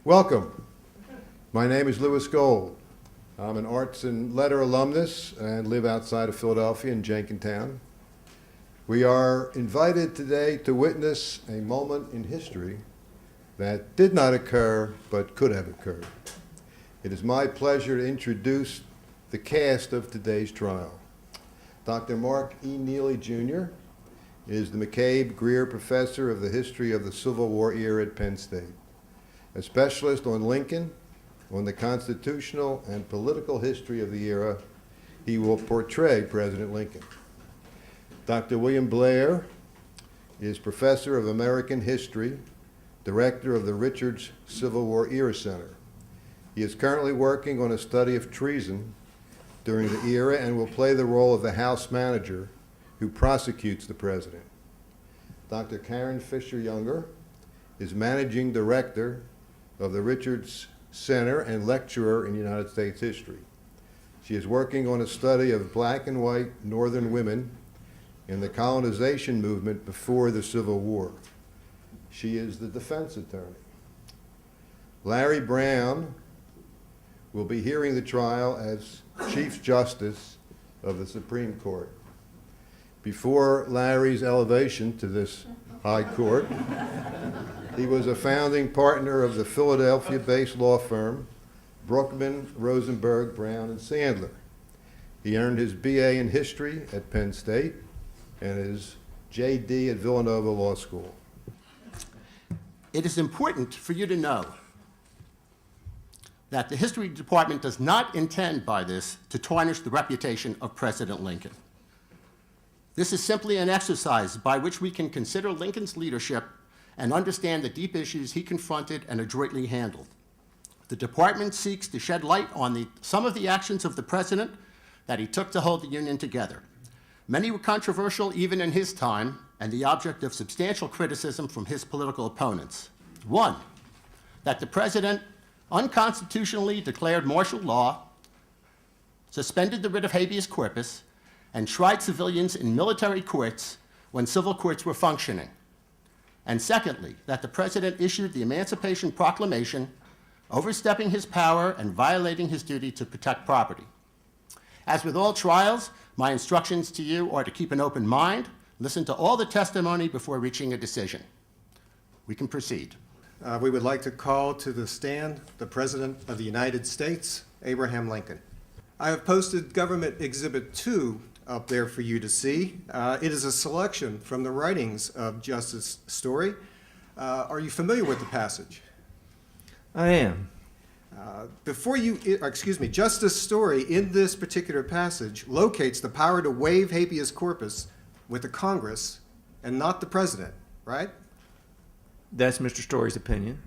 Welcome. My name is Louis Gold. I'm an arts and letter alumnus and live outside of Philadelphia in Jenkintown. We are invited today to witness a moment in history that did not occur but could have occurred. It is my pleasure to introduce the cast of today's trial. Dr. Mark E. Neely, Jr. is the McCabe Greer Professor of the History of the Civil War era at Penn State, a specialist on Lincoln, on the constitutional and political history of the era. He will portray President Lincoln. Dr. William Blair is Professor of American History, Director of the Richards Civil War Era Center. He is currently working on a study of treason during the era and will play the role of the House manager who prosecutes the president. Dr. Karen Fisher Younger is Managing Director of the Richards Center and lecturer in United States history. She is working on a study of black and white Northern women in the colonization movement before the Civil War. She is the defense attorney. Larry Brown will be hearing the trial as Chief Justice of the Supreme Court. Before Larry's elevation to this high court, he was a founding partner of the Philadelphia-based law firm Brookman, Rosenberg, Brown, and Sandler. He earned his BA in history at Penn State and his JD at Villanova Law School. It is important for you to know that the History Department does not intend by this to tarnish the reputation of President Lincoln. This is simply an exercise by which we can consider Lincoln's leadership and understand the deep issues he confronted and adroitly handled. The department seeks to shed light on some of the actions of the president that he took to hold the Union together. Many were controversial even in his time and the object of substantial criticism from his political opponents. One, that the president unconstitutionally declared martial law, suspended the writ of habeas corpus, and tried civilians in military courts when civil courts were functioning. And secondly, that the president issued the Emancipation Proclamation, overstepping his power and violating his duty to protect property. As with all trials, my instructions to you are to keep an open mind, listen to all the testimony before reaching a decision. We can proceed. We would like to call to the stand the President of the United States, Abraham Lincoln. I have posted Government Exhibit 2 up there for you to see. It is a selection from the writings of Justice Story. Are you familiar with the passage? I am. Justice Story in this particular passage locates the power to waive habeas corpus with the Congress and not the President, right? That's Mr. Story's opinion.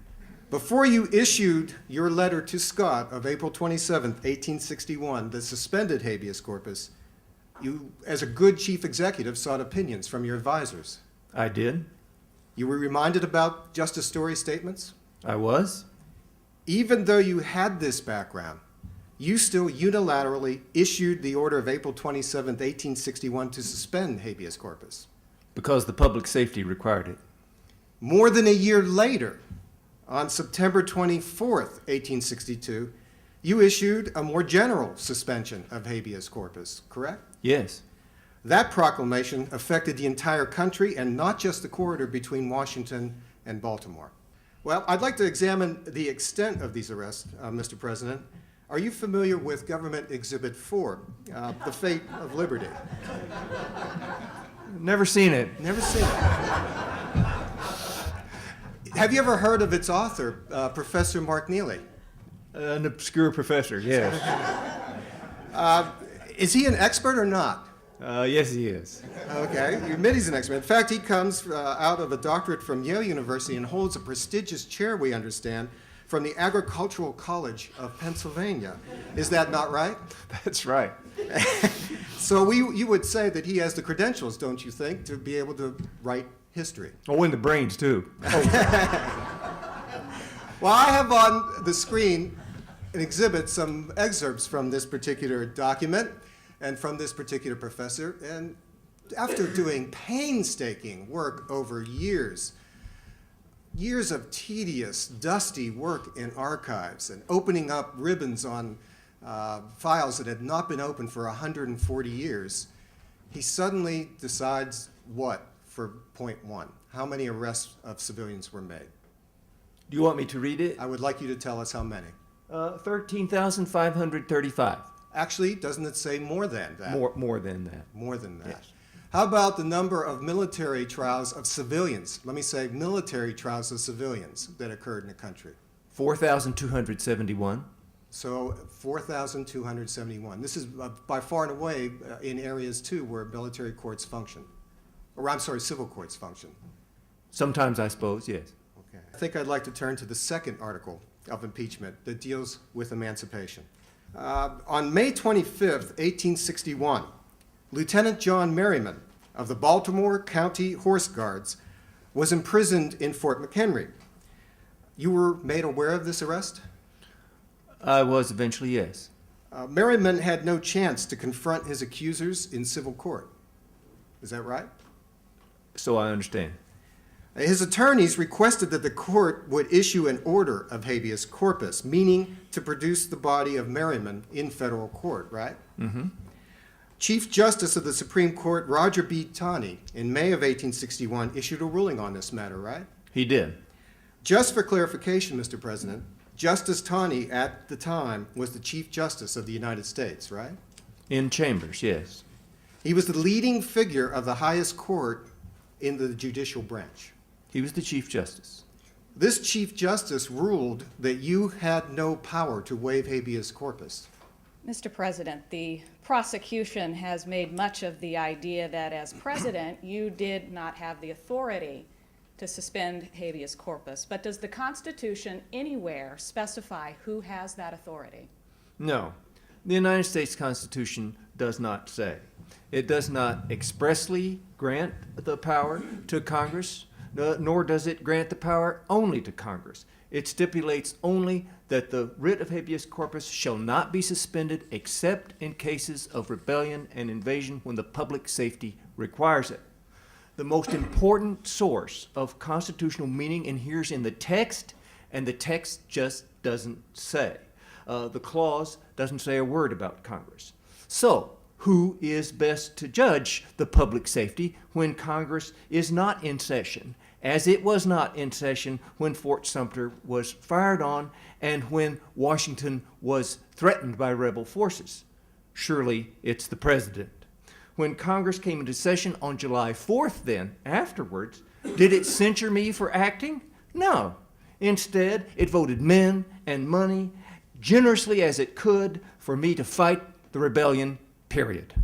Before you issued your letter to Scott of April 27, 1861, that suspended habeas corpus, you, as a good chief executive, sought opinions from your advisors. I did. You were reminded about Justice Story's statements? I was. Even though you had this background, you still unilaterally issued the order of April 27, 1861 to suspend habeas corpus. Because the public safety required it. More than a year later, on September 24, 1862, you issued a more general suspension of habeas corpus, correct? Yes. That proclamation affected the entire country and not just the corridor between Washington and Baltimore. Well, I'd like to examine the extent of these arrests, Mr. President. Are you familiar with Government Exhibit 4, The Fate of Liberty? Never seen it. Never seen it. Have you ever heard of its author, Professor Mark Neely? An obscure professor, yes. Is he an expert or not? Yes, he is. Okay, you admit he's an expert. In fact, he comes out of a doctorate from Yale University and holds a prestigious chair, we understand, from the Agricultural College of Pennsylvania. Is that not right? That's right. So you would say that he has the credentials, don't you think, to be able to write history? Oh, and the brains, too. Well, I have on the screen an exhibit, some excerpts from this particular document and from this particular professor. And after doing painstaking work over years, years of tedious, dusty work in archives and opening up ribbons on files that had not been opened for 140 years, he suddenly decides what for point one? How many arrests of civilians were made? Do you want me to read it? I would like you to tell us how many. 13,535. Actually, doesn't it say more than that? More than that. More than that. Yes. How about the number of military trials of civilians? Let me say military trials of civilians that occurred in the country. 4,271. So 4,271. This is by far and away in areas too where military courts function. Or I'm sorry, civil courts function. Sometimes, I suppose, yes. Okay. I think I'd like to turn to the second article of impeachment that deals with emancipation. On May 25th, 1861, Lieutenant John Merriman of the Baltimore County Horse Guards was imprisoned in Fort McHenry. You were made aware of this arrest? I was eventually, yes. Merriman had no chance to confront his accusers in civil court. Is that right? So I understand. His attorneys requested that the court would issue an order of habeas corpus, meaning to produce the body of Merriman in federal court, right? Mm-hmm. Chief Justice of the Supreme Court, Roger B. Taney, in May of 1861, issued a ruling on this matter, right? He did. Just for clarification, Mr. President, Justice Taney at the time was the Chief Justice of the United States, right? In chambers, yes. He was the leading figure of the highest court in the judicial branch. He was the Chief Justice. This Chief Justice ruled that you had no power to waive habeas corpus. Mr. President, the prosecution has made much of the idea that as president, you did not have the authority to suspend habeas corpus. But does the Constitution anywhere specify who has that authority? No. The United States Constitution does not say. It does not expressly grant the power to Congress, nor does it grant the power only to Congress. It stipulates only that the writ of habeas corpus shall not be suspended except in cases of rebellion and invasion when the public safety requires it. The most important source of constitutional meaning inheres in the text, and the text just doesn't say. The clause doesn't say a word about Congress. So, who is best to judge the public safety when Congress is not in session, as it was not in session when Fort Sumter was fired on and when Washington was threatened by rebel forces? Surely it's the president. When Congress came into session on July 4th then, afterwards, did it censure me for acting? No. Instead, it voted men and money generously as it could for me to fight the rebellion, period.